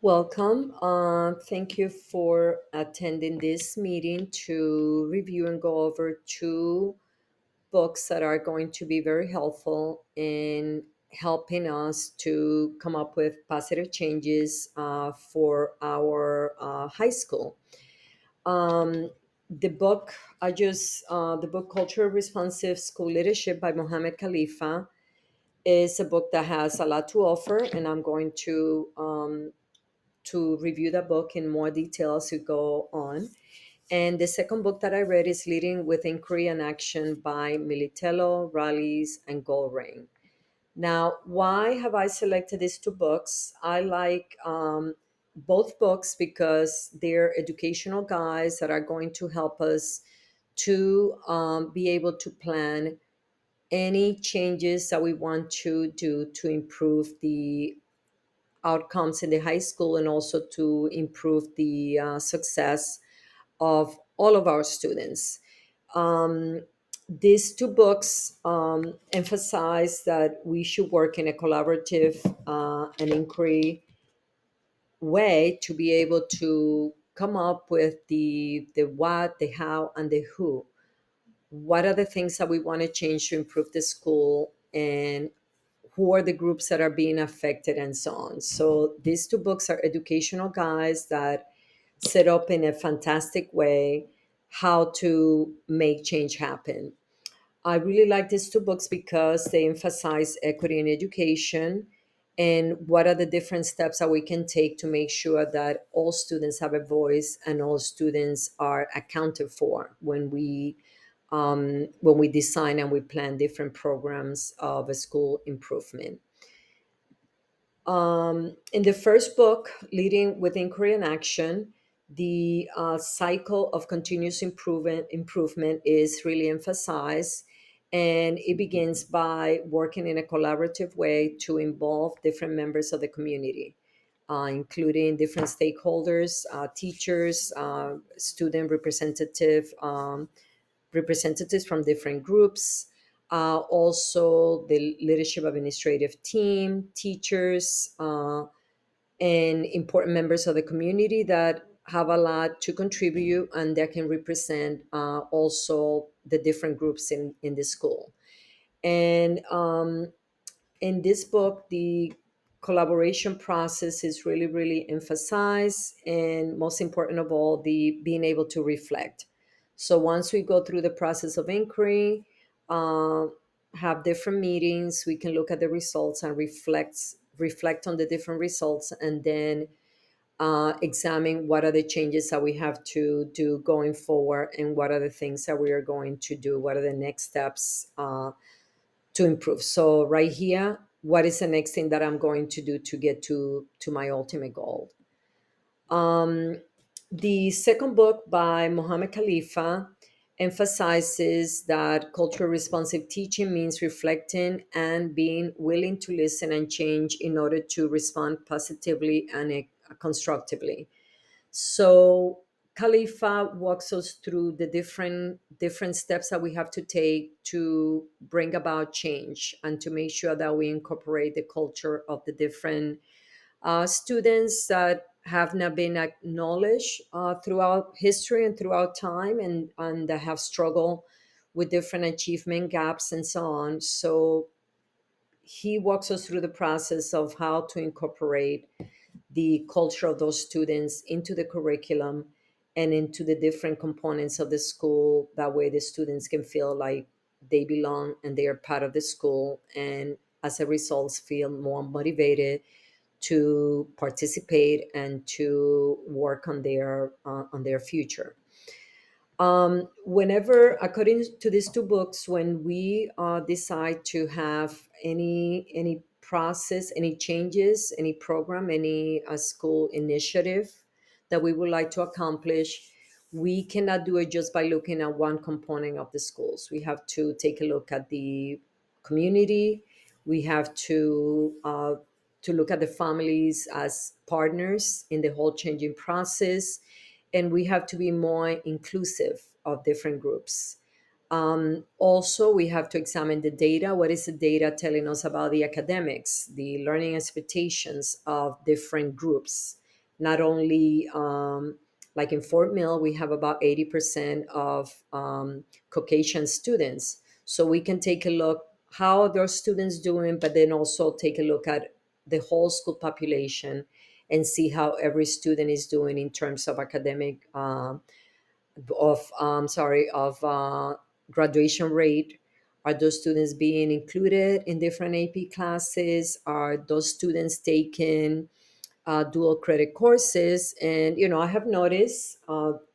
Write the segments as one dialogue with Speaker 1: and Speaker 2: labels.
Speaker 1: Welcome. Thank you for attending this meeting to review and go over two books that are going to be very helpful in helping us to come up with positive changes for our high school. Um, the book Cultural Responsive School Leadership by Mohammed Khalifa is a book that has a lot to offer, and I'm going to review the book in more detail as we go on. And the second book that I read is Leading with Inquiry and Action by Militello, Rallis, and Goldring. Now, why have I selected these two books? I like both books because they're educational guides that are going to help us to be able to plan any changes that we want to do to improve the outcomes in the high school and also to improve the success of all of our students. Um, these two books emphasize that we should work in a collaborative and inquiry way to be able to come up with the what, the how, and the who. What are the things that we want to change to improve the school, and who are the groups that are being affected, and so on. So these two books are educational guides that set up in a fantastic way how to make change happen. I really like these two books because they emphasize equity in education and what are the different steps that we can take to make sure that all students have a voice and all students are accounted for when we design and we plan different programs of a school improvement. In the first book, Leading with Inquiry and Action, the cycle of continuous improvement is really emphasized. And it begins by working in a collaborative way to involve different members of the community, including different stakeholders, teachers, student representatives from different groups, also the leadership administrative team, teachers, and important members of the community that have a lot to contribute and that can represent also the different groups in the school. And in this book, the collaboration process is really, really emphasized. And most important of all, the being able to reflect. So once we go through the process of inquiry, uh, have different meetings, we can look at the results and reflect on the different results, and then examine what are the changes that we have to do going forward, and what are the things that we are going to do, what are the next steps to improve. So right here, what is the next thing that I'm going to do to get to my ultimate goal? Um, the second book by Mohammed Khalifa emphasizes that cultural responsive teaching means reflecting and being willing to listen and change in order to respond positively and constructively. So Khalifa walks us through the different steps that we have to take to bring about change and to make sure that we incorporate the culture of the different students that have not been acknowledged throughout history and throughout time, and that have struggled with different achievement gaps and so on. So he walks us through the process of how to incorporate the culture of those students into the curriculum and into the different components of the school. That way, the students can feel like they belong and they are part of the school, and as a result, feel more motivated to participate and to work on their future. Whenever, according to these two books, when we decide to have any process, any changes, any program, any school initiative that we would like to accomplish, we cannot do it just by looking at one component of the schools. We have to take a look at the community. We have to look at the families as partners in the whole changing process, and we have to be more inclusive of different groups. Also, we have to examine the data. What is the data telling us about the academics, the learning expectations of different groups? not only like in Fort Mill, we have about 80% of Caucasian students. So we can take a look how are those students doing, but then also take a look at the whole school population and see how every student is doing in terms of academic of graduation rate. Are those students being included in different AP classes? Are those students taking dual credit courses? And I have noticed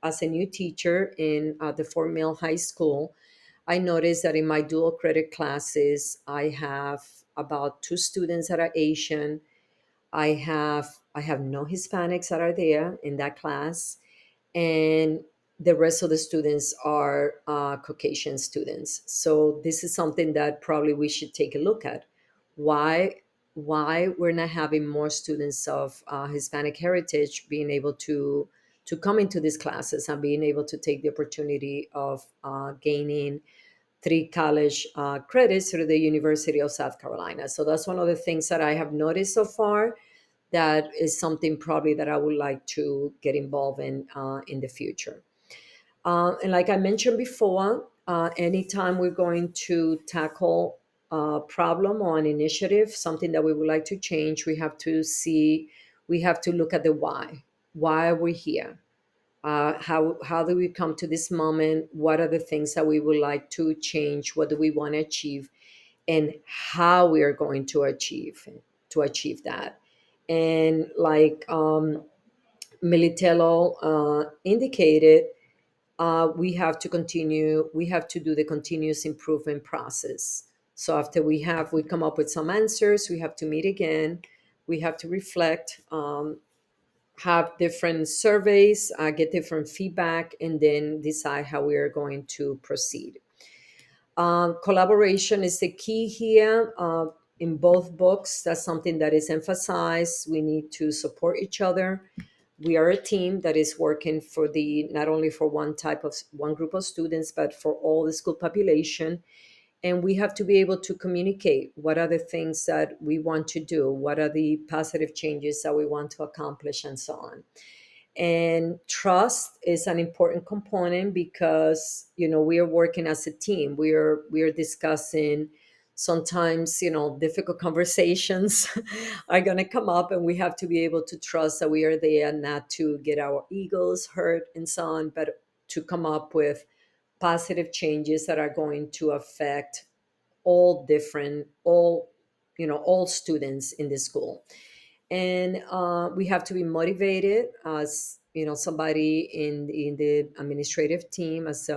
Speaker 1: as a new teacher in the Fort Mill High School, I noticed that in my dual credit classes, I have about two students that are Asian. I have no Hispanics that are there in that class, and the rest of the students are Caucasian students. So this is something that probably we should take a look at. Why why we're not having more students of Hispanic heritage being able to come into these classes and being able to take the opportunity of gaining three college credits through the University of South Carolina. So that's one of the things that I have noticed so far. That is something probably that I would like to get involved in the future. And like I mentioned before, anytime we're going to tackle a problem or an initiative, something that we would like to change, we have to look at the why. Why are we here? How do we come to this moment? What are the things that we would like to change? What do we want to achieve? And how we are going to achieve that. And like Militello indicated, we have to do the continuous improvement process. So after we come up with some answers, we have to meet again, we have to reflect, have different surveys, get different feedback, and then decide how we are going to proceed. Collaboration is the key here. In both books, that's something that is emphasized. We need to support each other. We are a team that is working for the not only for one group of students, but for all the school population. And we have to be able to communicate what are the things that we want to do, what are the positive changes that we want to accomplish, and so on. And trust is an important component because we are working as a team. We are discussing sometimes difficult conversations are going to come up, and we have to be able to trust that we are there not to get our egos hurt and so on, but to come up with positive changes that are going to affect all students in the school. And we have to be motivated as somebody in the administrative team, as in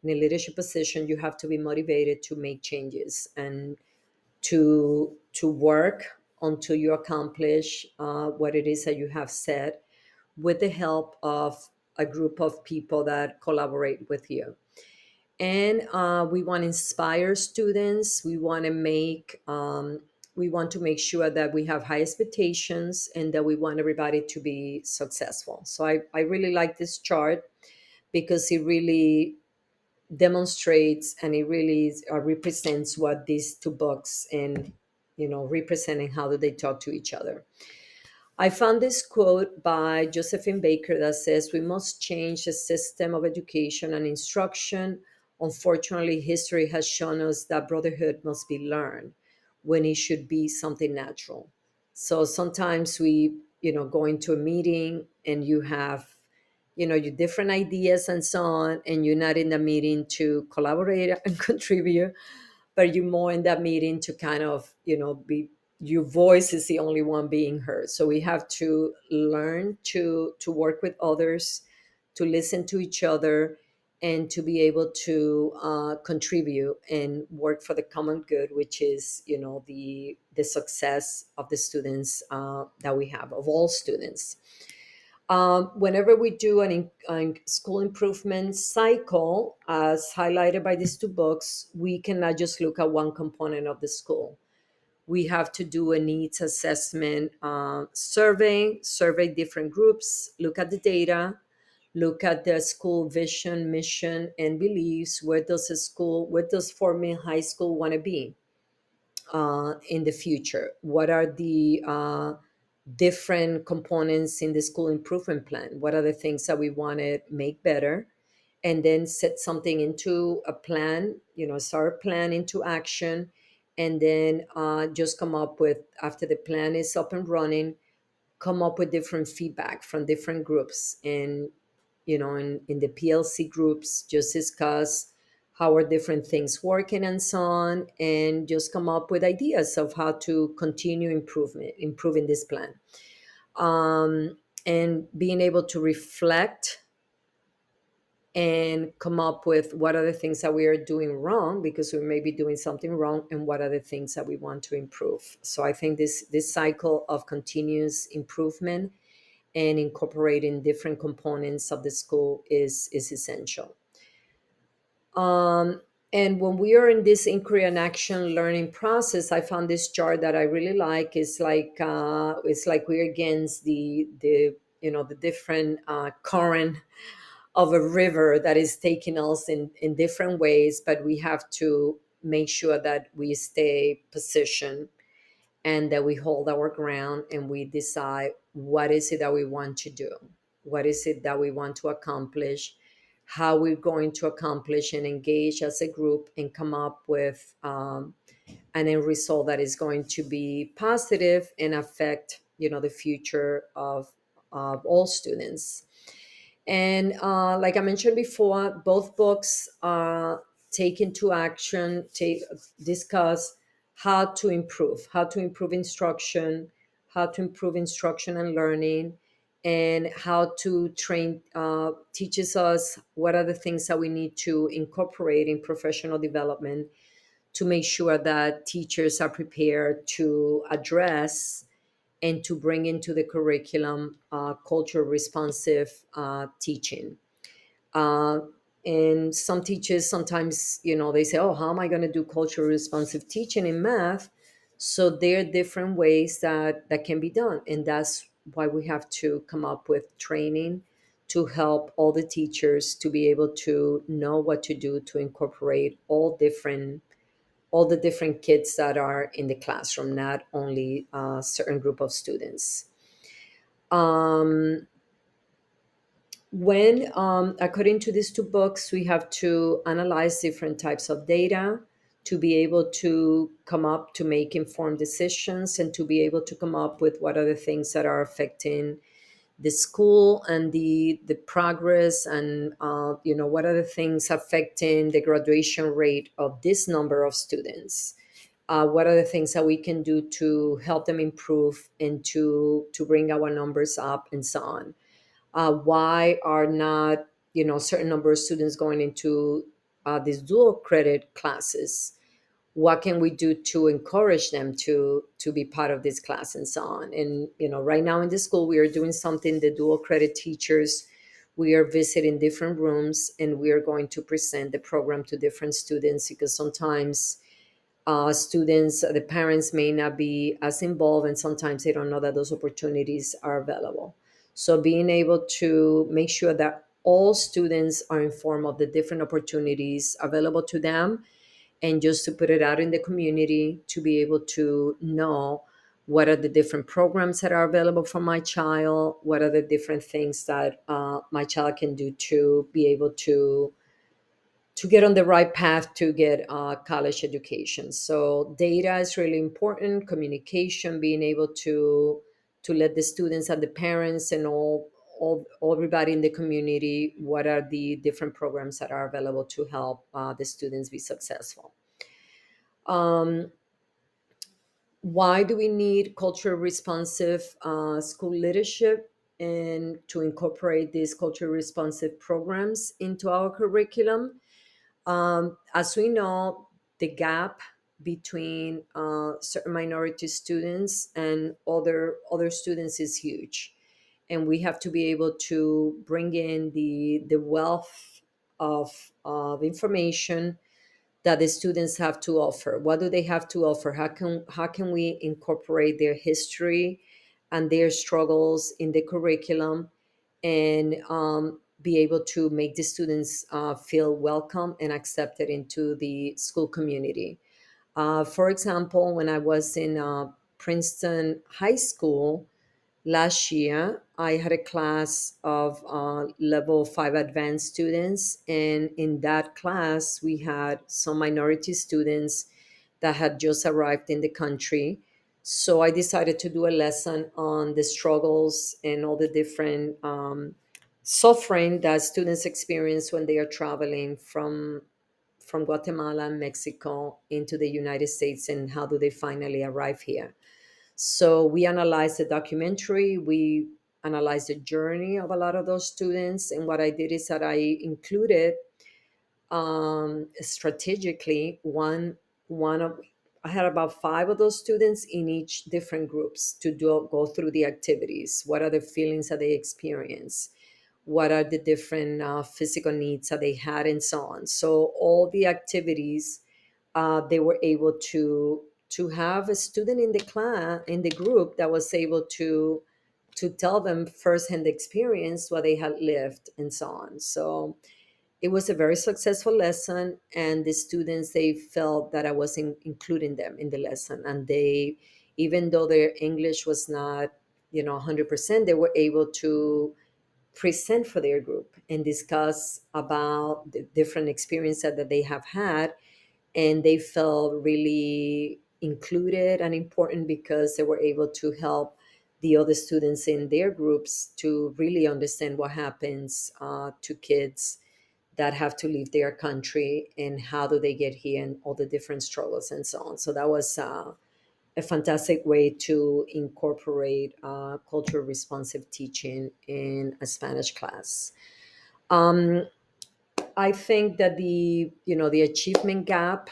Speaker 1: a leadership position. You have to be motivated to make changes and to work until you accomplish what it is that you have said, with the help of a group of people that collaborate with you. And we want to inspire students. We want to make sure that we have high expectations and that we want everybody to be successful. So I really like this chart because it really demonstrates, and it really represents what these two books and representing how do they talk to each other. I found this quote by Josephine Baker that says, "We must change the system of education and instruction. Unfortunately, history has shown us that brotherhood must be learned when it should be something natural." So sometimes go into a meeting and you have, your different ideas and so on, and you're not in the meeting to collaborate and contribute, but you're more in that meeting to kind of, be your voice is the only one being heard. So we have to learn to work with others, to listen to each other, and to be able to contribute and work for the common good, which is the success of the students that we have, of all students. Whenever we do an school improvement cycle, as highlighted by these two books, we cannot just look at one component of the school. We have to do a needs assessment survey different groups, look at the data, look at the school vision, mission, and beliefs. Where does Fort Mill High School want to be in the future? What are the different components in the school improvement plan. What are the things that we want to make better? And then set something into a plan, start a plan into action. And then just come up with, after the plan is up and running, come up with different feedback from different groups. And, in the PLC groups, just discuss how are different things working and so on, and just come up with ideas of how to continue improving this plan. And being able to reflect and come up with what are the things that we are doing wrong, because we may be doing something wrong, and what are the things that we want to improve. So I think this cycle of continuous improvement and incorporating different components of the school is essential. um, and when we are in this inquiry and action learning process, I found this chart that I really like. It's like we're against the different current of a river that is taking us in different ways, but we have to make sure that we stay positioned and that we hold our ground and we decide what is it that we want to do, what is it that we want to accomplish, how we're going to accomplish and engage as a group and come up with an end result that is going to be positive and affect the future of all students. And like I mentioned before, both books take into action, discuss how to improve instruction, how to improve instruction and learning, and how to train, teaches us what are the things that we need to incorporate in professional development to make sure that teachers are prepared to address and to bring into the curriculum culture responsive teaching. Uh, and some teachers sometimes, they say, oh, how am I going to do culture responsive teaching in math? So there are different ways that can be done. And that's why we have to come up with training to help all the teachers to be able to know what to do to incorporate all the different kids that are in the classroom, not only a certain group of students. Um, According to these two books, we have to analyze different types of data to be able to come up to make informed decisions and to be able to come up with what are the things that are affecting the school and the progress, and what are the things affecting the graduation rate of this number of students. What are the things that we can do to help them improve and to bring our numbers up and so on. Why are not certain number of students going into these dual credit classes? What can we do to encourage them to be part of this class and so on? And right now in the school we are doing something. The dual credit teachers, we are visiting different rooms and we are going to present the program to different students, because sometimes students, the parents may not be as involved, and sometimes they don't know that those opportunities are available. So being able to make sure that all students are informed of the different opportunities available to them, and just to put it out in the community to be able to know what are the different programs that are available for my child, what are the different things that my child can do to be able to get on the right path to get college education. So data is really important. Communication, being able to let the students and the parents and all everybody in the community what are the different programs that are available to help the students be successful. Um, why do we need culture responsive school leadership and to incorporate these culture responsive programs into our curriculum? As we know, the gap between certain minority students and other students is huge, and we have to be able to bring in the wealth of information that the students have to offer. What do they have to offer? How can we incorporate their history and their struggles in the curriculum, and be able to make the students feel welcome and accepted into the school community. For example, when I was in Princeton High School, Last year, I had a class of level 5 advanced students, and in that class, we had some minority students that had just arrived in the country. So I decided to do a lesson on the struggles and all the different suffering that students experience when they are traveling from Guatemala and Mexico into the United States, and how do they finally arrive here. So we analyzed the documentary, we analyzed the journey of a lot of those students. And what I did is that I included strategically one of I had about five of those students in each different groups to go through the activities. What are the feelings that they experience? What are the different physical needs that they had, and so on. So all the activities, they were able to have a student in the class, in the group, that was able to tell them firsthand experience what they had lived, and so on. So it was a very successful lesson, and the students, they felt that I was including them in the lesson, and they, even though their English was not 100%, they were able to present for their group and discuss about the different experiences that they have had. And they felt really included and important because they were able to help the other students in their groups to really understand what happens to kids that have to leave their country, and how do they get here, and all the different struggles, and so on. So that was a fantastic way to incorporate cultural responsive teaching in a Spanish class. Um, I think that the achievement gap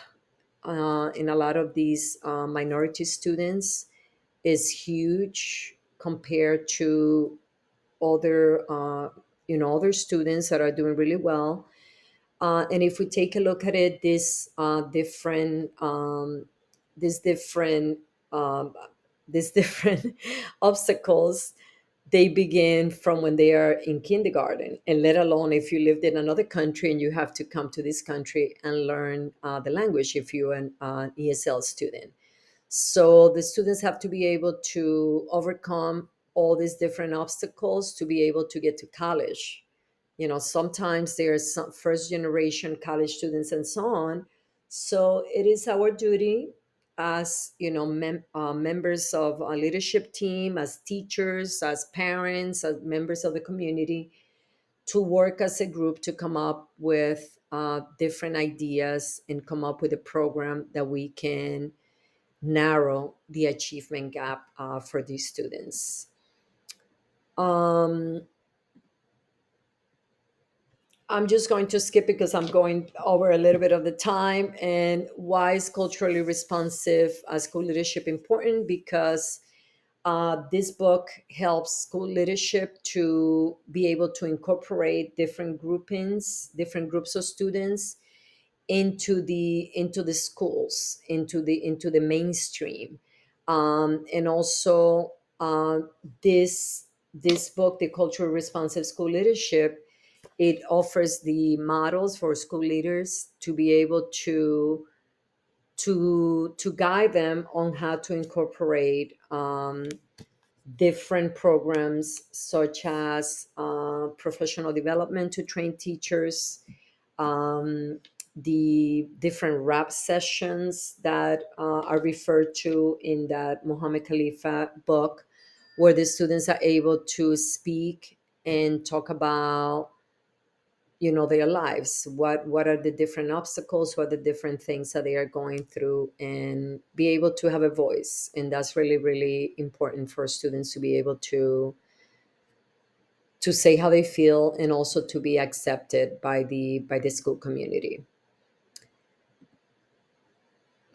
Speaker 1: in a lot of these minority students is huge compared to other students that are doing really well. And if we take a look at it, these different um, these different obstacles, they begin from when they are in kindergarten, and let alone if you lived in another country and you have to come to this country and learn the language if you're an ESL student. So the students have to be able to overcome all these different obstacles to be able to get to college. Sometimes there's some first generation college students and so on. So it is our duty as members of a leadership team, as teachers, as parents, as members of the community, to work as a group to come up with different ideas and come up with a program that we can narrow the achievement gap for these students. Um, I'm just going to skip because I'm going over a little bit of the time. And why is culturally responsive school leadership important? Because this book helps school leadership to be able to incorporate different groupings, different groups of students into the schools, into the mainstream. And also, this book, the cultural responsive school leadership, it offers the models for school leaders to be able to guide them on how to incorporate different programs, such as professional development to train teachers, um, the different rap sessions that are referred to in that Muhammad Khalifa book, where the students are able to speak and talk about their lives, what are the different obstacles, what are the different things that they are going through, and be able to have a voice. And that's really, really important for students to be able to say how they feel, and also to be accepted by the school community.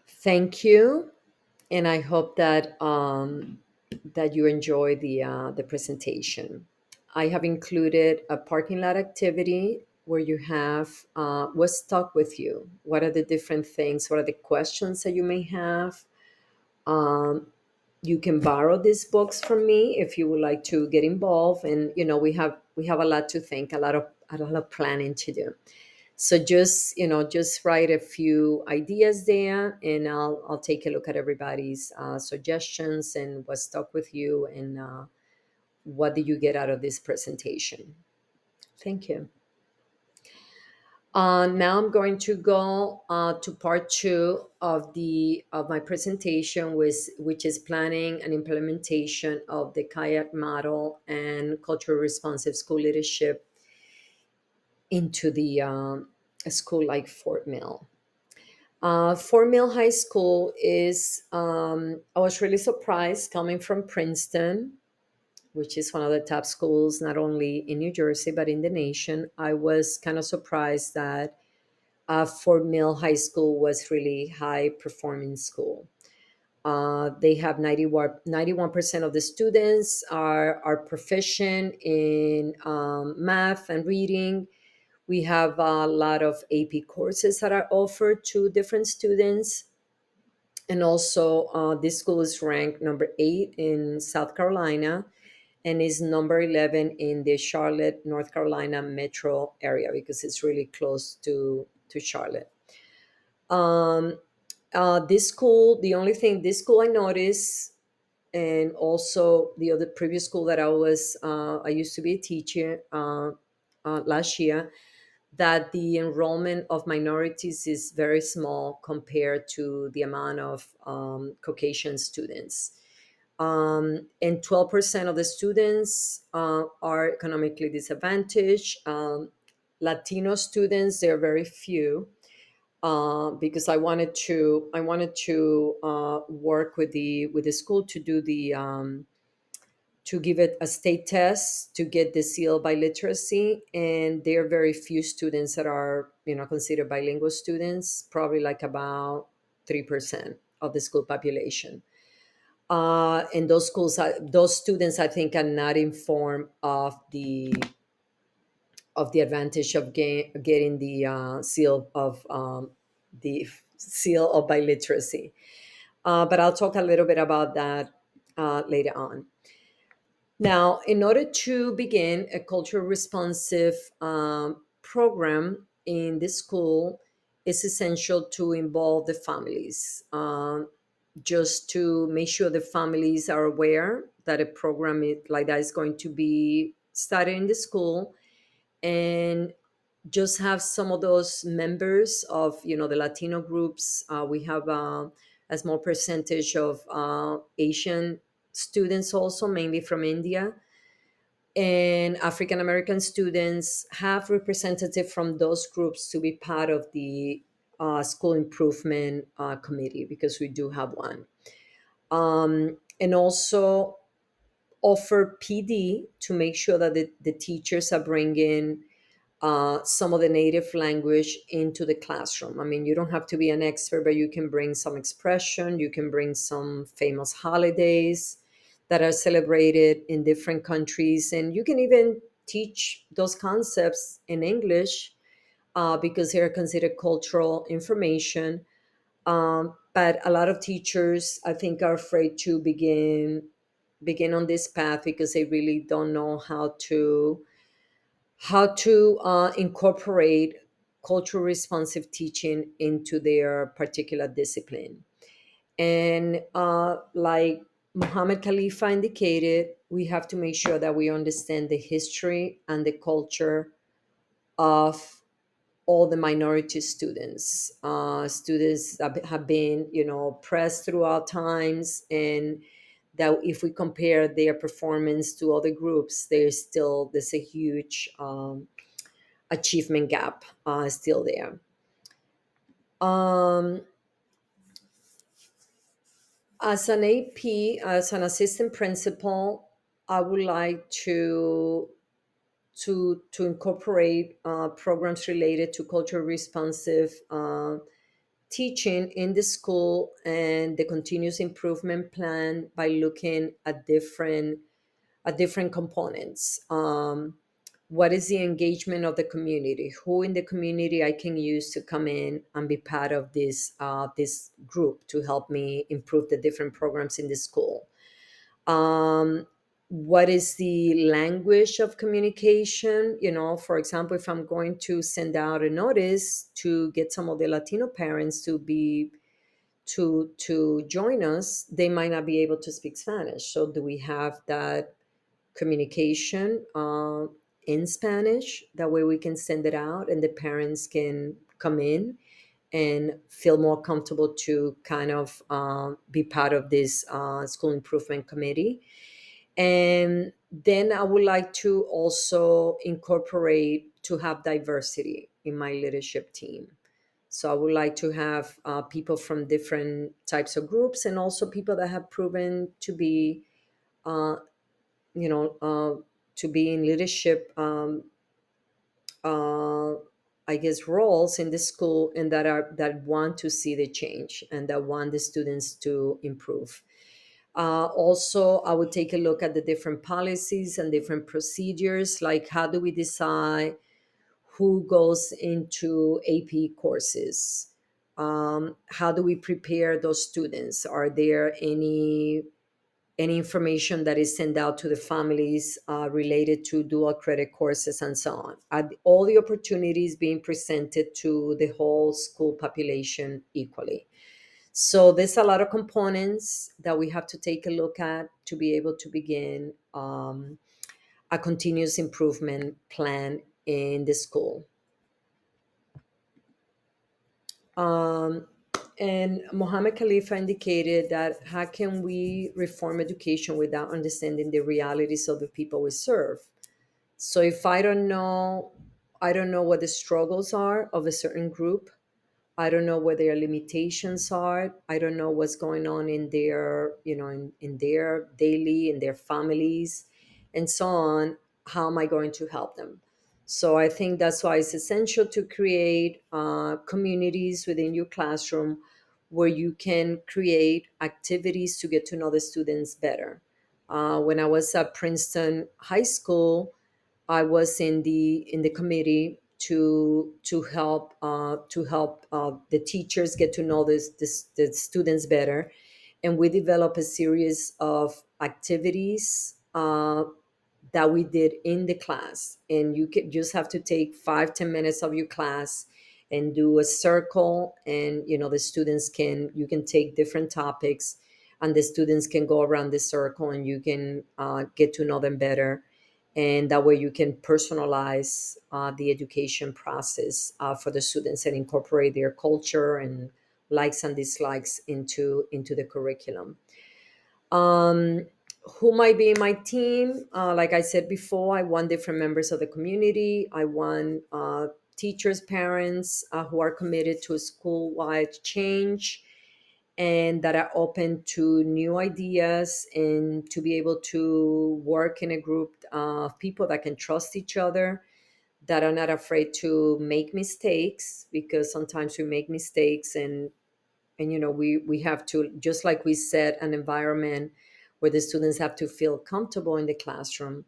Speaker 1: Thank you, and I hope that you enjoy the presentation. I have included a parking lot activity where you have what's stuck with you. What are the different things? What are the questions that you may have? Um, you can borrow these books from me if you would like to get involved. And we have a lot to think, a lot of planning to do. So just write a few ideas there, and I'll take a look at everybody's suggestions and what stuck with you, what did you get out of this presentation? Thank you. Now I'm going to go to part two of my presentation, which is planning and implementation of the kayak model and culturally responsive school leadership into the a school like Fort Mill. Fort Mill High School is, I was really surprised coming from Princeton, which is one of the top schools, not only in New Jersey, but in the nation. I was kind of surprised that Fort Mill High School was really high performing school. They have 91% of the students are proficient in math and reading. We have a lot of AP courses that are offered to different students. And also, this school is ranked number 8 in South Carolina and is number 11 in the Charlotte, North Carolina metro area because it's really close to Charlotte. Um, this school, the only thing, this school I noticed, and also the other previous school that I used to be a teacher last year, that the enrollment of minorities is very small compared to the amount of Caucasian students. And 12% of the students are economically disadvantaged. Latino students, there are very few because I wanted to work with the school to do the to give it a state test to get the seal by literacy, and there are very few students that are considered bilingual students, probably like about 3% of the school population. And those students, I think, are not informed of the advantage of getting the seal of biliteracy. But I'll talk a little bit about that later on. Now, in order to begin a culture responsive program in the school, it's essential to involve the families, just to make sure the families are aware that a like that is going to be started in the school, and just have some of those members of the Latino groups. We have a small percentage of Asian students also, mainly from India, and African American students, have representative from those groups to be part of the school improvement committee, because we do have one. And also offer PD to make sure that the teachers are bringing some of the native language into the classroom. I mean, you don't have to be an expert, but you can bring some expression, you can bring some famous holidays that are celebrated in different countries, and you can even teach those concepts in English because they are considered cultural information. But a lot of teachers, I think, are afraid to begin on this path because they really don't know how to incorporate cultural responsive teaching into their particular discipline. And like Muhammad Khalifa indicated, we have to make sure that we understand the history and the culture of all the minority students. Students that have been, oppressed throughout times, and that if we compare their performance to other groups, there's a huge achievement gap still there. Um, as an AP, as an assistant principal, I would like to incorporate programs related to culture responsive teaching in the school and the continuous improvement plan by looking at different components. What is the engagement of the community? Who in the community I can use to come in and be part of this group to help me improve the different programs in the school? Um, what is the language of communication? For example, if I'm going to send out a notice to get some of the Latino parents to join us, they might not be able to speak Spanish. So do we have that communication in Spanish. That way we can send it out and the parents can come in and feel more comfortable to kind of be part of this school improvement committee. And then I would like to also incorporate to have diversity in my leadership team. So I would like to have people from different types of groups and also people that have proven to be, uh, you know, to be in leadership, uh, I guess, roles in the school and that want to see the change and that want the students to improve. Also, I would take a look at the different policies and different procedures, like how do we decide who goes into AP courses? How do we prepare those students? Are there any information that is sent out to the families related to dual credit courses and so on? Are all the opportunities being presented to the whole school population equally? So there's a lot of components that we have to take a look at to be able to begin a continuous improvement plan in the school. Um, and Mohammed Khalifa indicated that how can we reform education without understanding the realities of the people we serve? So if I don't know what the struggles are of a certain group. I don't know what their limitations are. I don't know what's going on in their, in their daily, in their families, and so on. How am I going to help them? So I think that's why it's essential to create communities within your classroom where you can create activities to get to know the students better. When I was at Princeton High School, I was in the committee to help the teachers get to know the students better, and we developed a series of activities that we did in the class. And you can just have to take 5-10 minutes of your class and do a circle, and the students can you can take different topics, and the students can go around the circle, and you can get to know them better, and that way you can personalize the education process for the students and incorporate their culture and likes and dislikes into the curriculum. um, who might be in my team? Like I said before, I want different members of the community. I want teachers, parents who are committed to a school-wide change and that are open to new ideas and to be able to work in a group of people that can trust each other, that are not afraid to make mistakes, because sometimes we make mistakes, and we have to, just like we set an environment where the students have to feel comfortable in the classroom,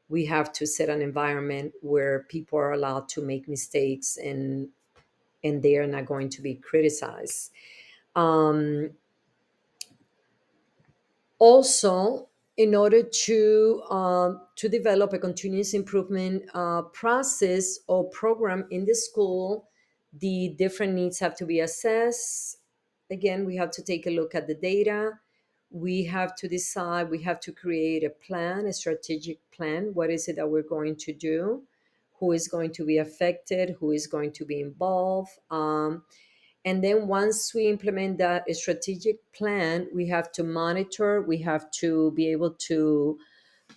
Speaker 1: we have to set an environment where people are allowed to make mistakes, and they are not going to be criticized. um, Also, in order to develop a continuous improvement process or program in the school, the different needs have to be assessed. Again, we have to take a look at the data. We have to decide, we have to create a plan, a strategic plan. What is it that we're going to do? Who is going to be affected? Who is going to be involved? And then once we implement that strategic plan, we have to monitor, we have to be able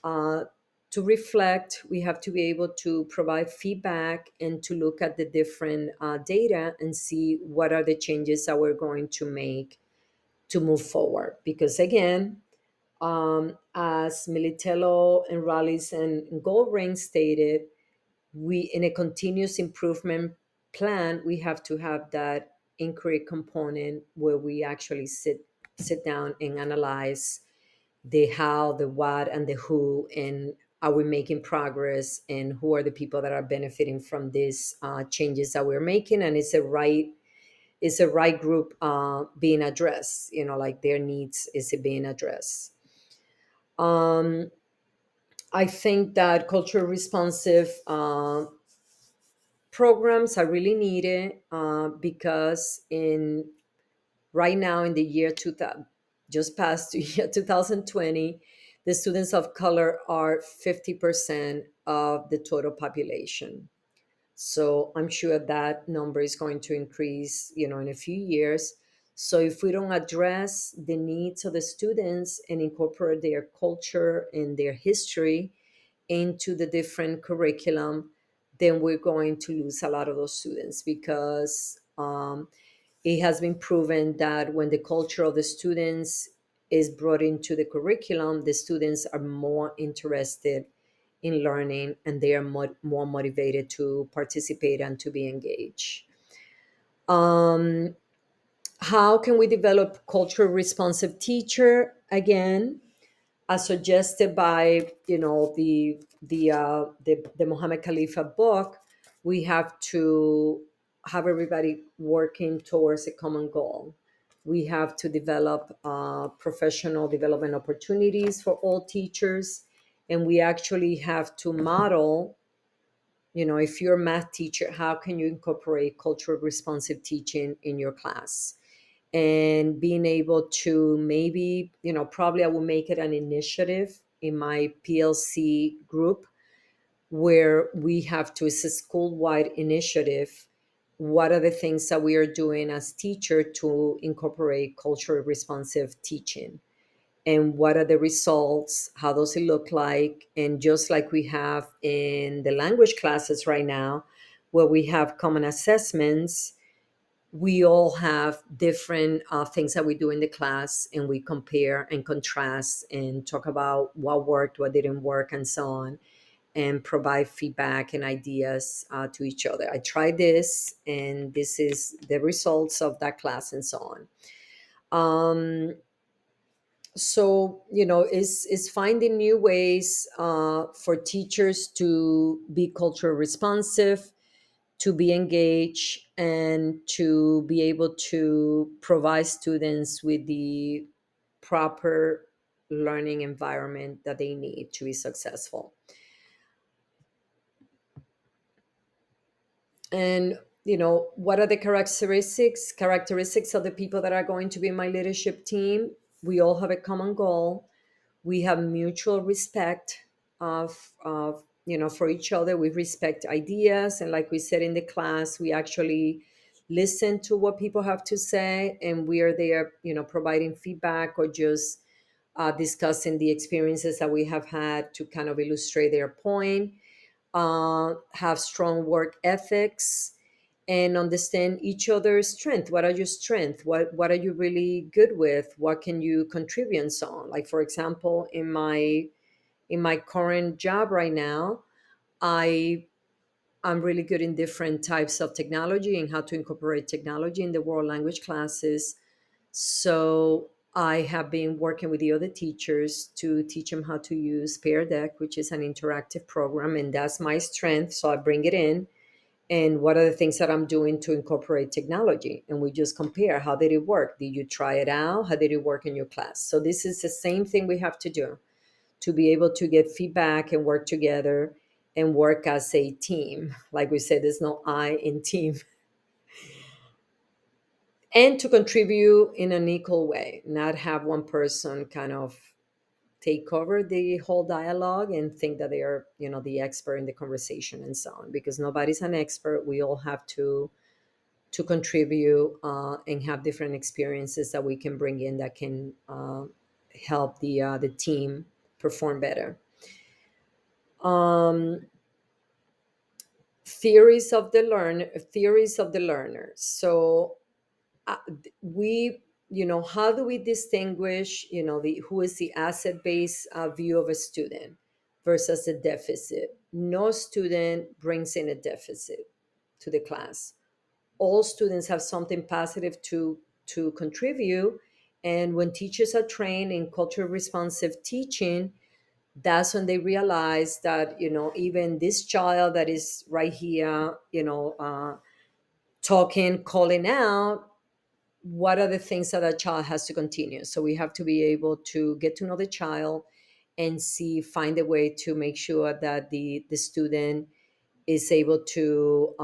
Speaker 1: uh, to reflect, we have to be able to provide feedback and to look at the different data and see what are the changes that we're going to make to move forward. Because again, as Militello and Rallis and Goldring stated, we in a continuous improvement plan, we have to have that inquiry component where we actually sit down and analyze the how, the what, and the who, and are we making progress, and who are the people that are benefiting from these changes that we're making, and is the right group being addressed, like their needs, is it being addressed? um, I think that culturally responsive programs are really needed because in right now in the year 2000, just past year 2020, the students of color are 50% of the total population. So I'm sure that number is going to increase, in a few years. So if we don't address the needs of the students and incorporate their culture and their history into the different curriculum, then we're going to lose a lot of those students, because it has been proven that when the culture of the students is brought into the curriculum, the students are more interested in learning, and they are more motivated to participate and to be engaged. Um, how can we develop culture responsive teacher? Again, as suggested by the Muhammad Khalifa book, we have to have everybody working towards a common goal. We have to develop professional development opportunities for all teachers, and we actually have to model. If you're a math teacher, how can you incorporate cultural responsive teaching in your class? And being able to, maybe, probably I will make it an initiative in my PLC group, where we have to, it's a school-wide initiative. What are the things that we are doing as teacher to incorporate culturally responsive teaching? And what are the results? How does it look like? And just like we have in the language classes right now, where we have common assessments, we all have different things that we do in the class, and we compare and contrast and talk about what worked, what didn't work, and so on, and provide feedback and ideas to each other. I tried this, and this is the results of that class, and so on. So is finding new ways for teachers to be culture responsive, to be engaged, and to be able to provide students with the proper learning environment that they need to be successful. And what are the characteristics of the people that are going to be my leadership team? We all have a common goal. We have mutual respect for each other. We respect ideas, and like we said in the class, we actually listen to what people have to say, and we are there providing feedback, or just discussing the experiences that we have had to kind of illustrate their point. Have strong work ethics, and understand each other's strength. What are your strengths? What are you really good with? What can you contribute, and so on? Like, for example, in my current job right now, I'm really good in different types of technology and how to incorporate technology in the world language classes. So I have been working with the other teachers to teach them how to use Pear Deck, which is an interactive program, and that's my strength. So I bring it in, and what are the things that I'm doing to incorporate technology? And we just compare, how did it work? Did you try it out? How did it work in your class? So this is the same thing we have to do, to be able to get feedback and work together and work as a team. Like we said, there's no I in team. And to contribute in an equal way, not have one person kind of take over the whole dialogue and think that they are, the expert in the conversation, and so on, because nobody's an expert. We all have to contribute and have different experiences that we can bring in, that can help the team perform better. Um, theories of the learner. So we how do we distinguish the who is the asset based view of a student versus a deficit? No student brings in a deficit to the class. All students have something positive to contribute, and when teachers are trained in culture responsive teaching, that's when they realize that even this child that is right here, talking, calling out, what are the things that a child has to continue. So we have to be able to get to know the child and find a way to make sure that the student is able to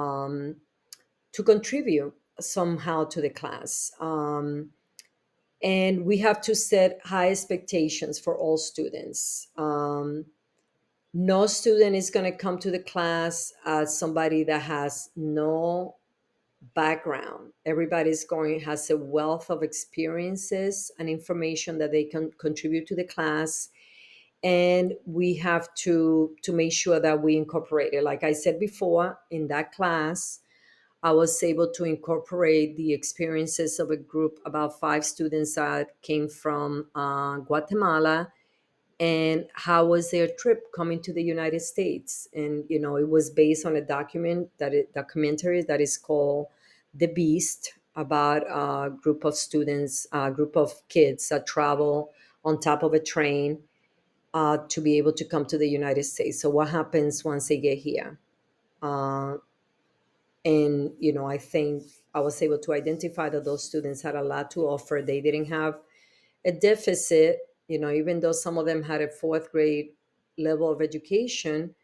Speaker 1: contribute somehow to the class. And we have to set high expectations for all students. No student is going to come to the class as somebody that has no background. Everybody's going has a wealth of experiences and information that they can contribute to the class, and we have to make sure that we incorporate it. Like I said before, in that class, I was able to incorporate the experiences of a group, about 5 students that came from Guatemala, and how was their trip coming to the United States. And it was based on a documentary that is called The Beast, about a group of students, a group of kids that travel on top of a train to be able to come to the United States. So what happens once they get here? Uh, and I think I was able to identify that those students had a lot to offer. They didn't have a deficit, even though some of them had a fourth grade level of education,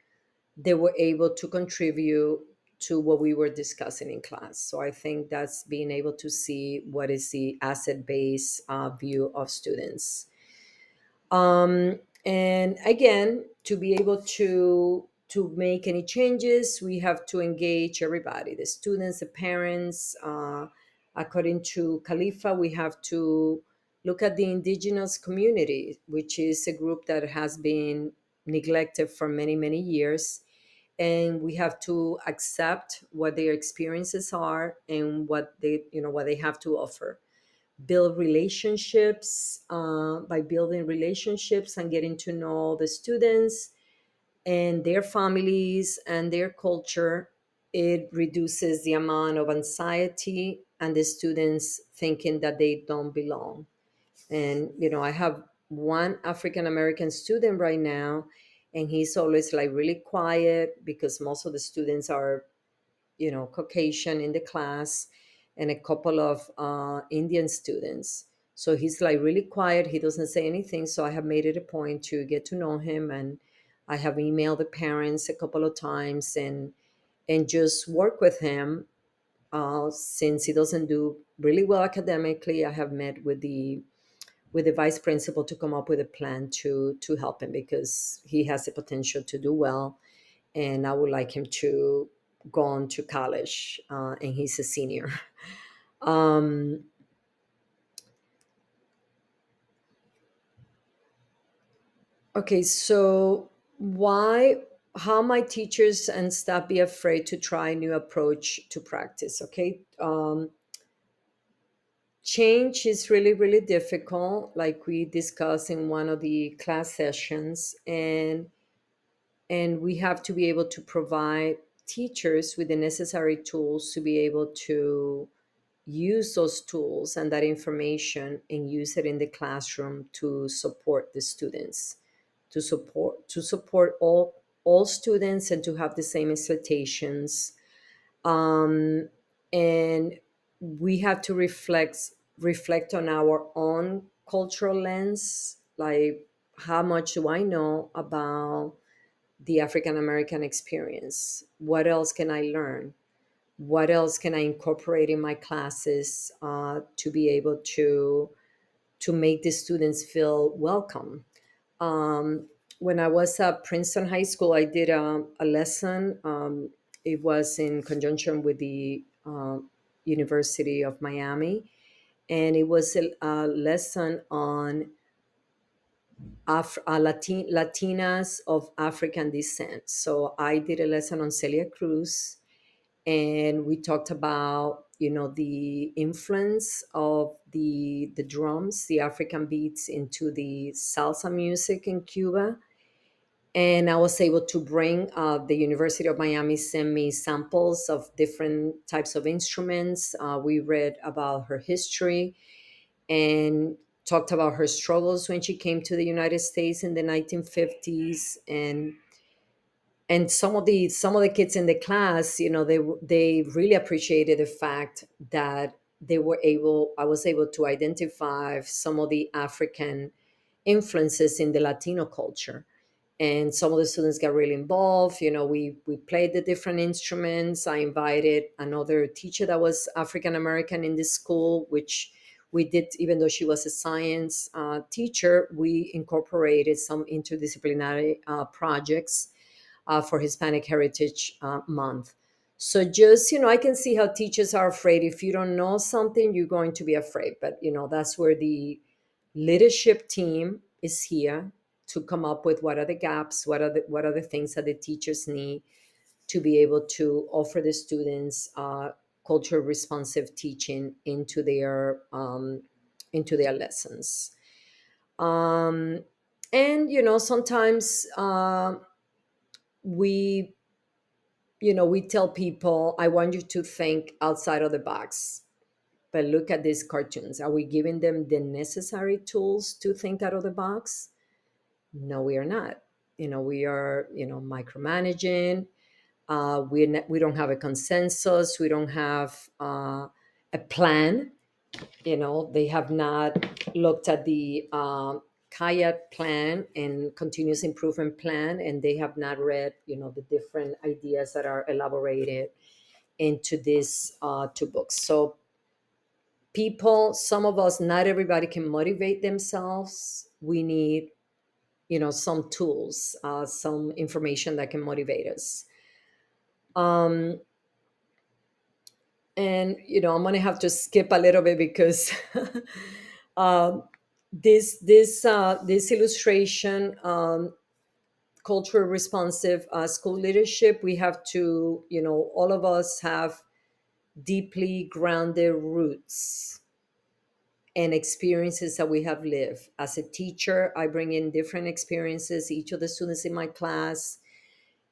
Speaker 1: they were able to contribute to what we were discussing in class. So I think that's being able to see what is the asset based view of students. And again, to be able to make any changes, we have to engage everybody, the students, the parents. According to Khalifa, we have to look at the indigenous community, which is a group that has been neglected for many, many years. And we have to accept what their experiences are and what they have to offer. Build relationships. By building relationships and getting to know the students and their families and their culture, it reduces the amount of anxiety and the students thinking that they don't belong. And I have one African American student right now, and he's always like really quiet because most of the students are Caucasian in the class, and a couple of Indian students. So he's like really quiet. He doesn't say anything. So I have made it a point to get to know him, and I have emailed the parents a couple of times, and just work with him. Since he doesn't do really well academically, I have met with the vice principal to come up with a plan to help him, because he has the potential to do well, and I would like him to go on to college, and he's a senior. Um, okay, so how might teachers and staff be afraid to try new approach to practice? Okay, change is really, really difficult, like we discussed in one of the class sessions, and we have to be able to provide teachers with the necessary tools to be able to use those tools and that information and use it in the classroom to support the students, to support all students, and to have the same expectations. Um, and we have to reflect on our own cultural lens, like how much do I know about the African American experience? What else can I learn? What else can I incorporate in my classes to be able to make the students feel welcome? Um, when I was at Princeton High School, I did a lesson. It was in conjunction with the University of Miami, and it was a lesson on Latinas of African descent. So I did a lesson on Celia Cruz, and we talked about the influence of the drums, the African beats, into the salsa music in Cuba. And I was able to bring the University of Miami sent me samples of different types of instruments. We read about her history and talked about her struggles when she came to the United States in the 1950s. And some of the kids in the class, they really appreciated the fact that I was able to identify some of the African influences in the Latino culture. And some of the students got really involved. We played the different instruments. I invited another teacher that was African American in the school, which We did, even though she was a science teacher, we incorporated some interdisciplinary projects for Hispanic Heritage Month. So just, I can see how teachers are afraid. If you don't know something, you're going to be afraid. But, that's where the leadership team is here to come up with what are the gaps, what are the things that the teachers need to be able to offer the students culture responsive teaching into their lessons. Um, and sometimes we we tell people, I want you to think outside of the box, but look at these cartoons. Are we giving them the necessary tools to think out of the box? No, we are not. We are micromanaging. We don't have a consensus. We don't have a plan. They have not looked at the kayak plan and continuous improvement plan, and they have not read the different ideas that are elaborated into these two books. So people, some of us, not everybody can motivate themselves. We need some tools, some information that can motivate us. um, and I'm gonna have to skip a little bit because um, this illustration, cultural responsive school leadership, we have to, all of us have deeply grounded roots and experiences that we have lived. As a teacher, I bring in different experiences. Each of the students in my class,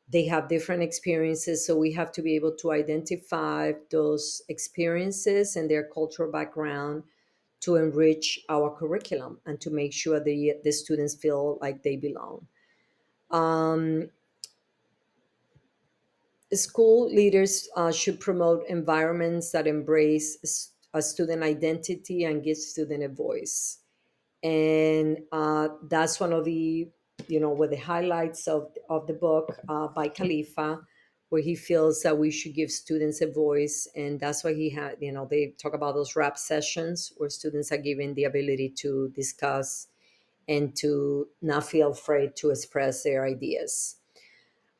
Speaker 1: they have different experiences, so we have to be able to identify those experiences and their cultural background to enrich our curriculum and to make sure the students feel like they belong. um, School leaders should promote environments that embrace a student identity and give student a voice. And that's one of the with the highlights of the book by Khalifa, where he feels that we should give students a voice. And that's why he had, they talk about those rap sessions where students are given the ability to discuss and to not feel afraid to express their ideas.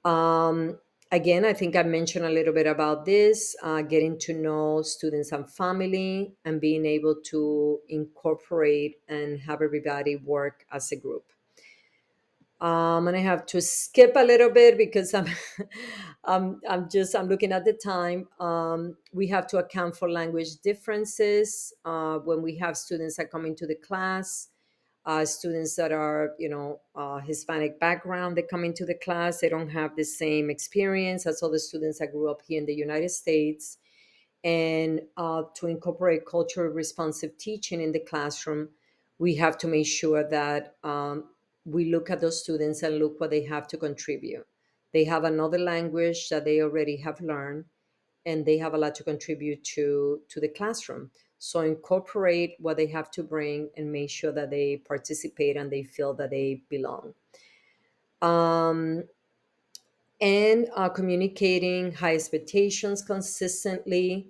Speaker 1: um, Again, I think I mentioned a little bit about this, getting to know students and family and being able to incorporate and have everybody work as a group. And I have to skip a little bit because I'm looking at the time. We have to account for language differences when we have students that come into the class. Students that are Hispanic background, they come into the class, they don't have the same experience as other students that grew up here in the United States. And to incorporate cultural responsive teaching in the classroom, we have to make sure that we look at those students and look what they have to contribute. They have another language that they already have learned, and they have a lot to contribute to the classroom. So incorporate what they have to bring and make sure that they participate and they feel that they belong. um, and communicating high expectations consistently.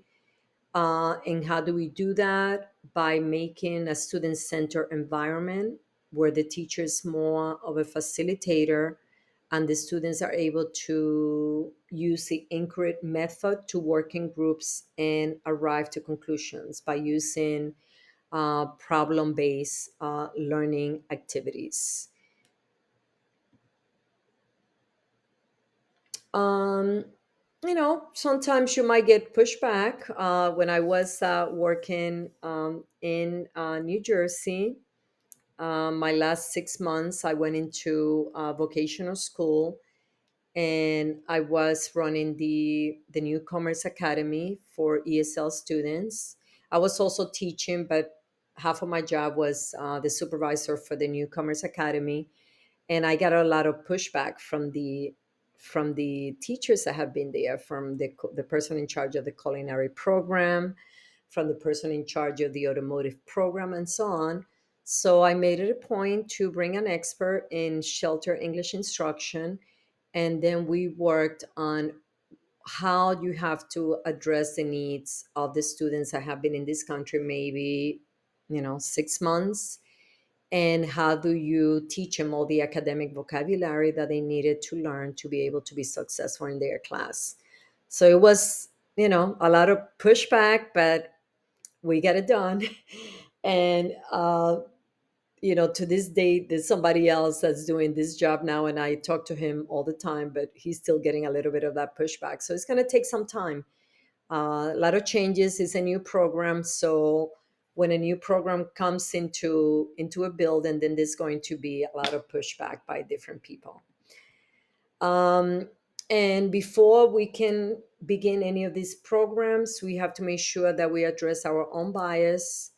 Speaker 1: And how do we do that? By making a student-centered environment where the teacher is more of a facilitator and the students are able to use the Inquiry method to work in groups and arrive to conclusions by using problem-based learning activities. Um, Sometimes you might get pushback. When I was working in New Jersey, my last 6 months, I went into vocational school, and I was running the Newcomers Academy for ESL students. I was also teaching, but half of my job was the supervisor for the Newcomers Academy. And I got a lot of pushback from the teachers that have been there, from the person in charge of the culinary program, from the person in charge of the automotive program, and so on. So I made it a point to bring an expert in shelter English instruction, and then we worked on how you have to address the needs of the students that have been in this country maybe 6 months, and how do you teach them all the academic vocabulary that they needed to learn to be able to be successful in their class. So it was, a lot of pushback, but we got it done. And to this day, there's somebody else that's doing this job now, and I talk to him all the time, but he's still getting a little bit of that pushback. So it's going to take some time. A lot of changes. It's a new program, so when a new program comes into a building, then there's going to be a lot of pushback by different people. Um, and before we can begin any of these programs, we have to make sure that we address our own bias,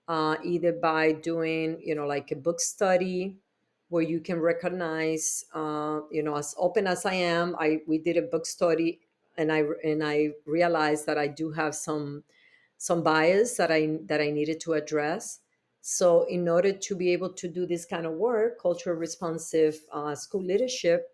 Speaker 1: either by doing, like a book study where you can recognize, as open as I am, we did a book study, and I realized that I do have some bias that I needed to address. So in order to be able to do this kind of work, cultural responsive school leadership,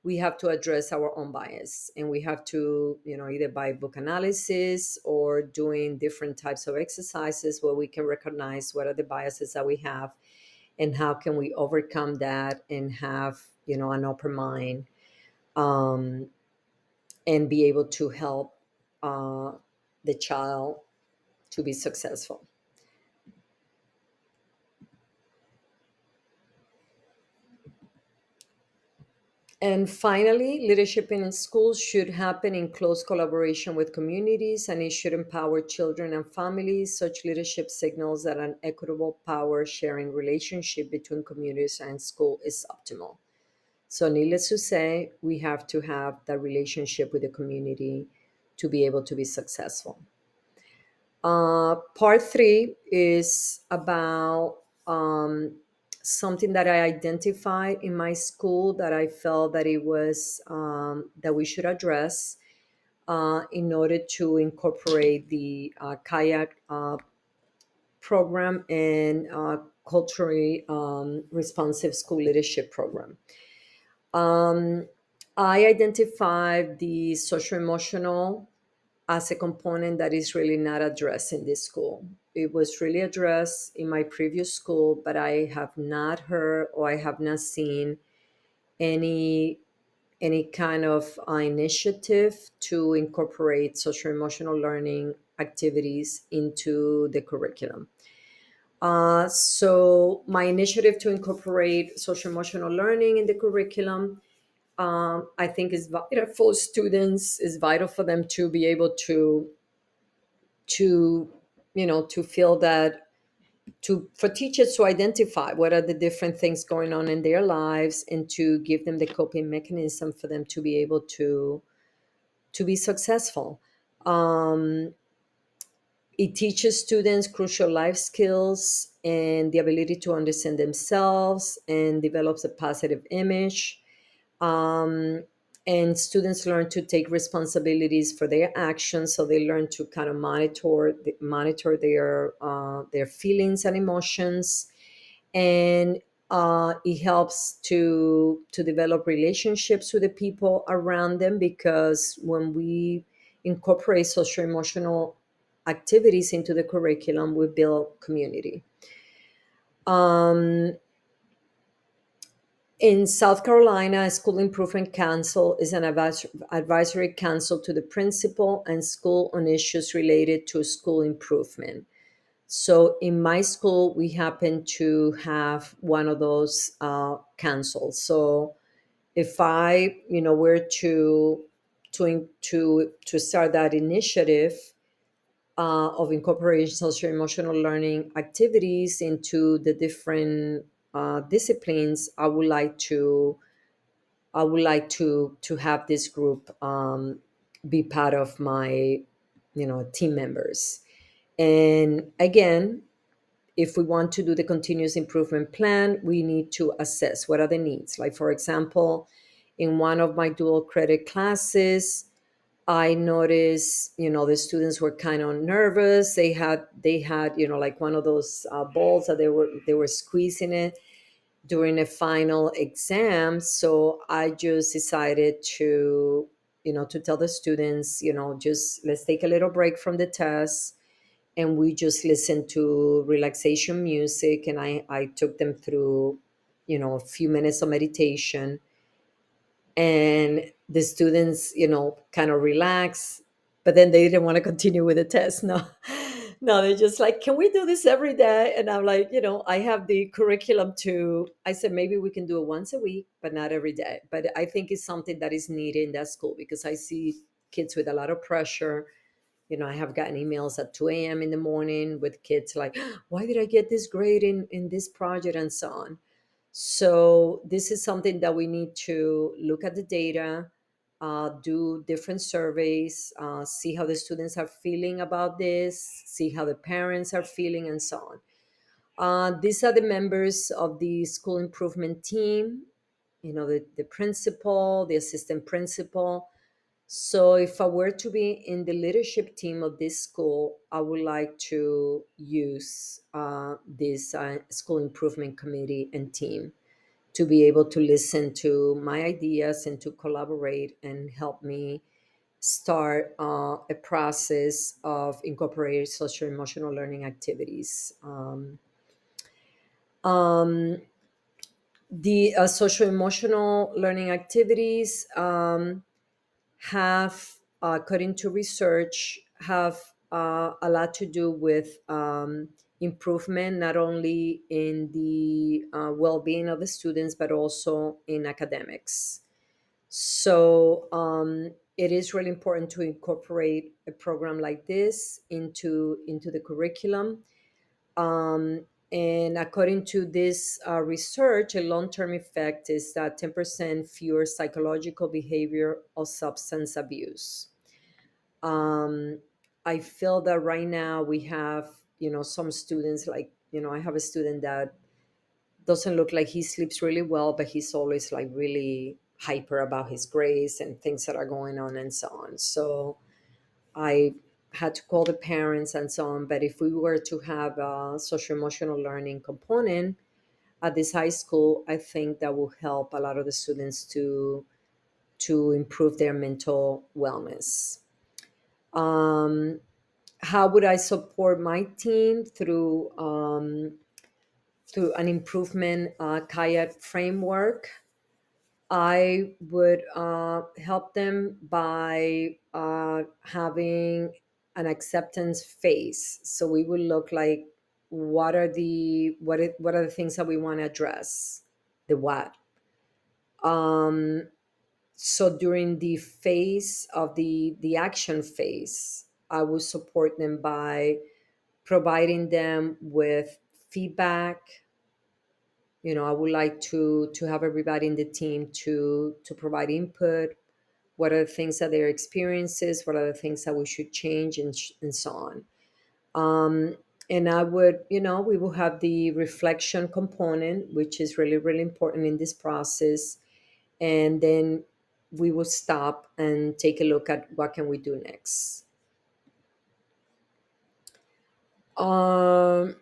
Speaker 1: we have to address our own bias, and we have to, either by book analysis or doing different types of exercises where we can recognize what are the biases that we have and how can we overcome that and have, an open mind, um, and be able to help uh, the child to be successful. And finally, leadership in schools should happen in close collaboration with communities, and it should empower children and families. Such leadership signals that an equitable power sharing relationship between communities and school is optimal. So, needless to say, we have to have that relationship with the community to be able to be successful. Part three is about something that I identified in my school that I felt that it was that we should address in order to incorporate the kayak program and culturally responsive school leadership program. Um, I identified the social emotional as a component that is really not addressed in this school. It was really addressed in my previous school, but I have not heard or I have not seen any any kind of initiative to incorporate social emotional learning activities into the curriculum. So my initiative to incorporate social emotional learning in the curriculum, I think is vital for students. Is vital for them to be able to to feel that, to for teachers to identify what are the different things going on in their lives and to give them the coping mechanism for them to be able to be successful. um, it teaches students crucial life skills and the ability to understand themselves and develops a positive image. um, and students learn to take responsibilities for their actions, so they learn to kind of monitor their feelings and emotions. And it helps to develop relationships with the people around them, because when we incorporate social emotional activities into the curriculum, we build community. um, In South Carolina, a school improvement council is an advisory council to the principal and school on issues related to school improvement. So in my school, we happen to have one of those councils. So if I, were to start that initiative of incorporating social emotional learning activities into the different disciplines, I would like to have this group be part of my team members. And again, if we want to do the continuous improvement plan, we need to assess what are the needs. Like, for example, in one of my dual credit classes, I noticed, the students were kind of nervous. They had, like one of those balls that they were squeezing it during a final exam. So I just decided to tell the students, just let's take a little break from the test and we just listened to relaxation music, and I took them through, a few minutes of meditation, and the students, kind of relax, but then they didn't want to continue with the test. No, no, they're just like, can we do this every day? And I'm like, I have the curriculum to, I said, maybe we can do it once a week, but not every day. But I think it's something that is needed in that school, because I see kids with a lot of pressure. I have gotten emails at 2 a.m. in the morning with kids like, why did I get this grade in this project, and so on. So this is something that we need to look at the data, do different surveys, see how the students are feeling about this, see how the parents are feeling, and so on. These are the members of the school improvement team, the principal, the assistant principal. So if I were to be in the leadership team of this school, I would like to use this school improvement committee and team to be able to listen to my ideas and to collaborate and help me start a process of incorporating social emotional learning activities. Um, the social emotional learning activities have, according to research, have a lot to do with improvement, not only in the well-being of the students, but also in academics. So it is really important to incorporate a program like this into the curriculum. Um, and according to this research, a long-term effect is that 10% fewer psychological behavior of substance abuse. Um, I feel that right now we have, some students, like, I have a student that doesn't look like he sleeps really well, but he's always like really hyper about his grades and things that are going on and so on. So I had to call the parents and so on. But if we were to have a social emotional learning component at this high school, I think that will help a lot of the students to improve their mental wellness. Um, how would I support my team through an improvement kayak framework? I would help them by having an acceptance phase. So we will look like, what are the things that we want to address, the what. Um, so during the phase of the action phase, I will support them by providing them with feedback. I would like to have everybody in the team to provide input. What are the things that their experiences, what are the things that we should change, and so on. um, and I would, we will have the reflection component, which is really, really important in this process. And then we will stop and take a look at what can we do next. um,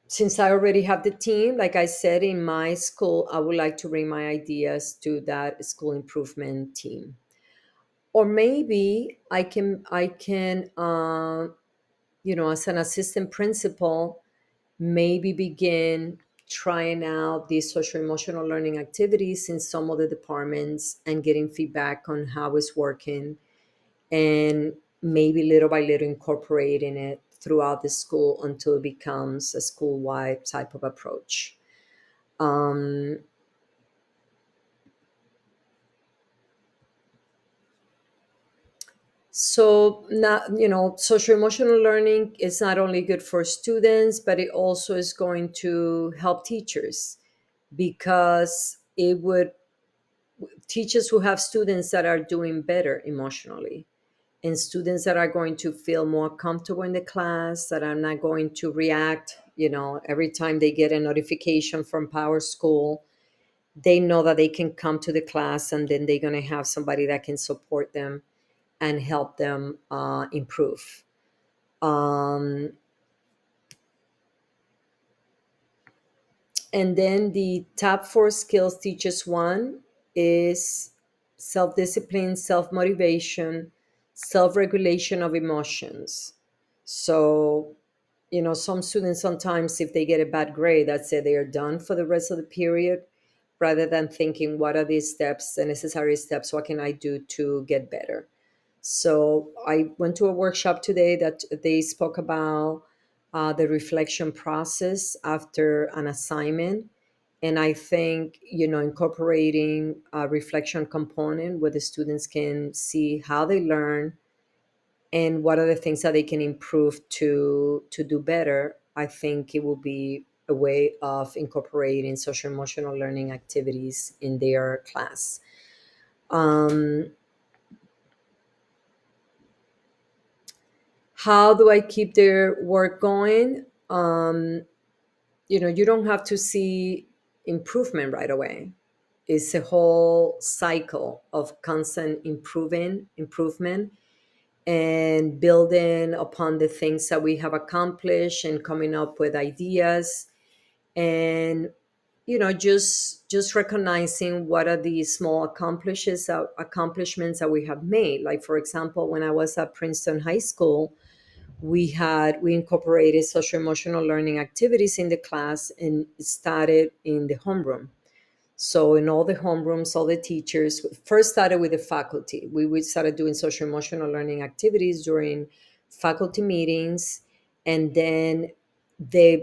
Speaker 1: since I already have the team, like I said, in my school, I would like to bring my ideas to that school improvement team. Or maybe I can as an assistant principal, maybe begin trying out these social emotional learning activities in some of the departments and getting feedback on how it's working, and maybe little by little incorporating it throughout the school until it becomes a school-wide type of approach. Um, so not, social emotional learning is not only good for students, but it also is going to help teachers, because it would, teachers who have students that are doing better emotionally, and students that are going to feel more comfortable in the class, that are not going to react, every time they get a notification from Power School. They know that they can come to the class, and then they're going to have somebody that can support them and help them improve. Um, and then the top four skills teachers want is self discipline, self motivation, self regulation of emotions. So some students sometimes, if they get a bad grade, that's it, they are done for the rest of the period, rather than thinking, what are these steps, the necessary steps, what can I do to get better? So I went to a workshop today that they spoke about the reflection process after an assignment. And I think, incorporating a reflection component where the students can see how they learn and what are the things that they can improve to do better. I think it will be a way of incorporating social emotional learning activities in their class. Um, how do I keep their work going? You don't have to see improvement right away. It's a whole cycle of constant improvement, and building upon the things that we have accomplished and coming up with ideas, and just recognizing what are the small accomplishments that we have made. Like, for example, when I was at Princeton High School, we incorporated social emotional learning activities in the class, and it started in the homeroom. So in all the homerooms, all the teachers first started with the faculty. We started doing social emotional learning activities during faculty meetings, and then there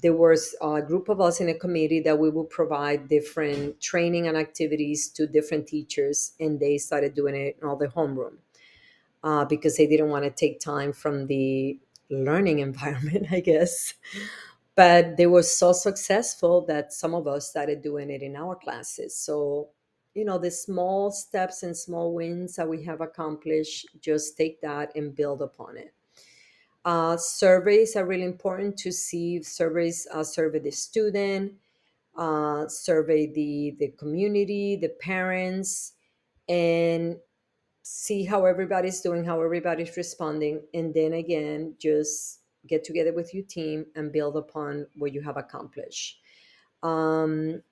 Speaker 1: was a group of us in a committee that we would provide different training and activities to different teachers, and they started doing it in all the homeroom, because they didn't want to take time from the learning environment, I guess. But they were so successful that some of us started doing it in our classes. So, the small steps and small wins that we have accomplished, just take that and build upon it. Surveys are really important to see. Surveys survey the student, survey the community, the parents, and see how everybody's doing, how everybody's responding, and then again, just get together with your team and build upon what you have accomplished. Um,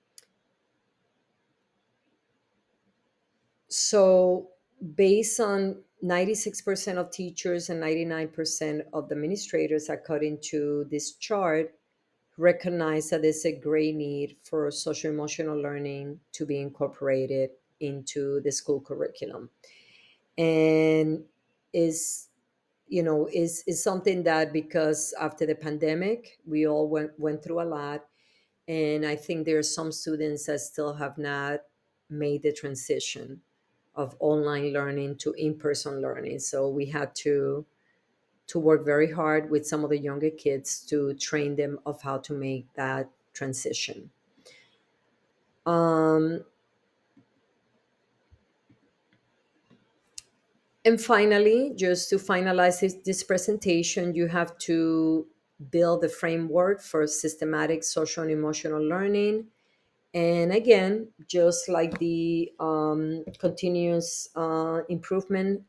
Speaker 1: so, based on 96% of teachers and 99% of the administrators, according to this chart, recognize that there's a great need for social emotional learning to be incorporated into the school curriculum. And is is something that, because after the pandemic we all went through a lot, and I think there are some students that still have not made the transition of online learning to in-person learning. So we had to work very hard with some of the younger kids to train them of how to make that transition. um, And finally, just to finalize this presentation, you have to build a framework for systematic social and emotional learning. And again, just like the continuous improvement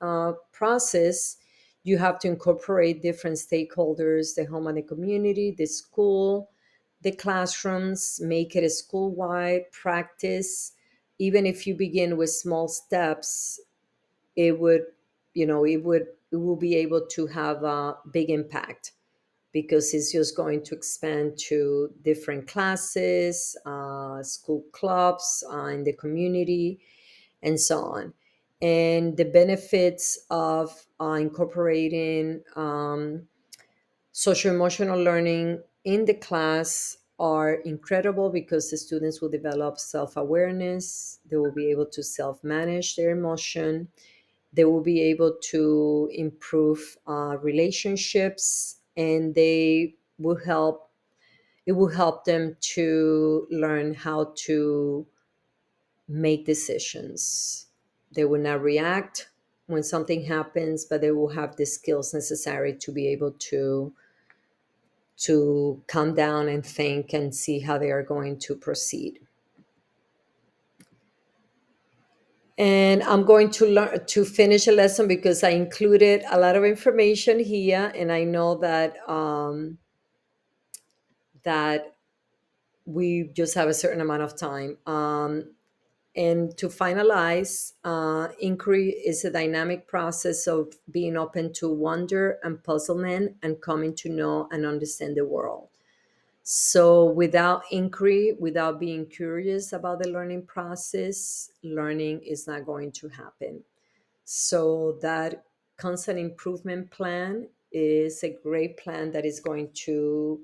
Speaker 1: process, you have to incorporate different stakeholders: the home and the community, the school, the classrooms, make it a school wide practice. Even if you begin with small steps, it would it will be able to have a big impact, because it's just going to expand to different classes, school clubs, in the community, and so on. And the benefits of incorporating social emotional learning in the class are incredible, because the students will develop self-awareness, they will be able to self-manage their emotion, they will be able to improve relationships, and it will help them to learn how to make decisions. They will not react when something happens, but they will have the skills necessary to be able to calm down and think and see how they are going to proceed. And I'm going to learn to finish a lesson, because I included a lot of information here, and I know that we just have a certain amount of time. And to finalize, inquiry is a dynamic process of being open to wonder and puzzlement and coming to know and understand the world. So, without inquiry, without being curious about the learning process, learning is not going to happen. So, that constant improvement plan is a great plan that is going to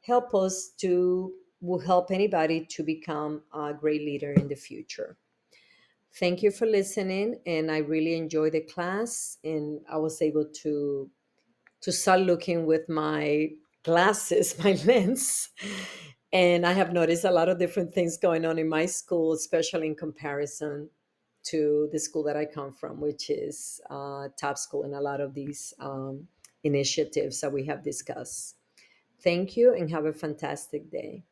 Speaker 1: help us to, will help anybody to become a great leader in the future. Thank you for listening, and I really enjoyed the class, and I was able to start looking with my glasses, my lens. And I have noticed a lot of different things going on in my school, especially in comparison to the school that I come from, which is top school in a lot of these initiatives that we have discussed. Thank you and have a fantastic day.